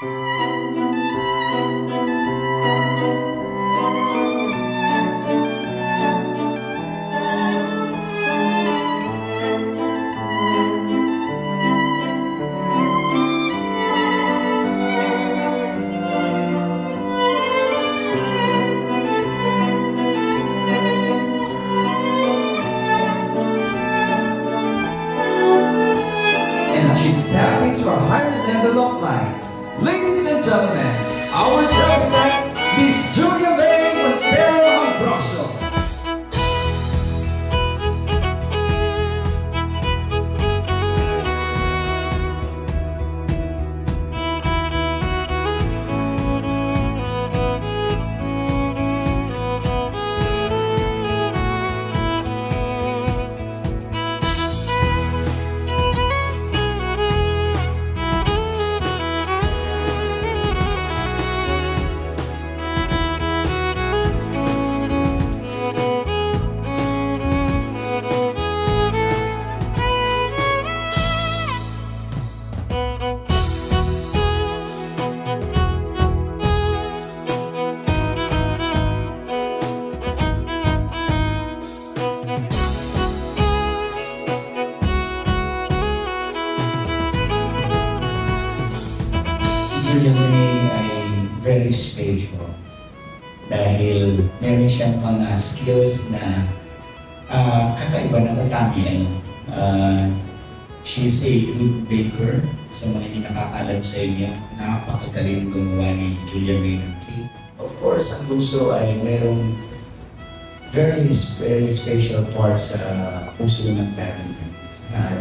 And she stepped into a higher level of life. Ladies and gentlemen, our delegate, Miss Julia May Montero Ambrosio. Julia May ay very special dahil meron siyang mga skills na kakaiba na tatami. She's a good baker. Sa mga hindi nakakaalam sa inyo, napakagaling gumawa ni Julia May ng cake. Of course, ang puso ay merong very special part sa puso ng daddy niya at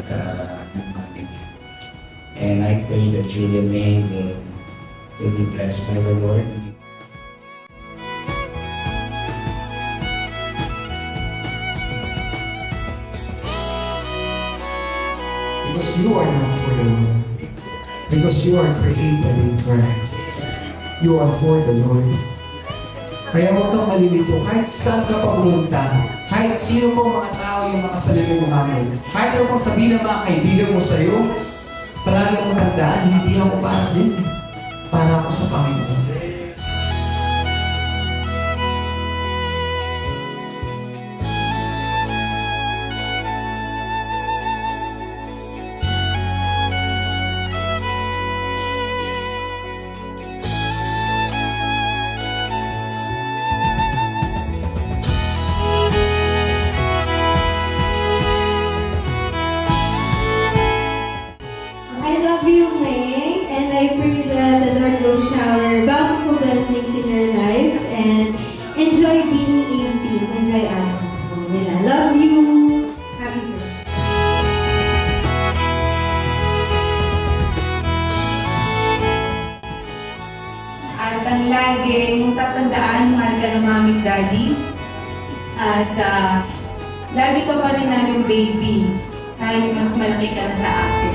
ng mami niya. And I pray that Julia May will be blessed by the Lord. Because you are not for the world. Because you are created in Christ. You are for the Lord. Kaya huwag kang malilito. Kahit saan ka pumunta, kahit sino pong mga tao yung mga salibong namin, kahit ano pang sabihin ng mga kaibigan mo sa'yo, palagi mong tandaan, hindi ako para sa iyo. Para ako sa Panginoon. I love you, May, and I pray that the Lord will shower bountiful blessings in your life and enjoy being 18, enjoy adulthood. I love you. Happy birthday. At ang lagi mong tatandaan, mahal ka ng mami at daddy. At lagi ka pa rin namin baby, kahit mas malaki ka na sa akin.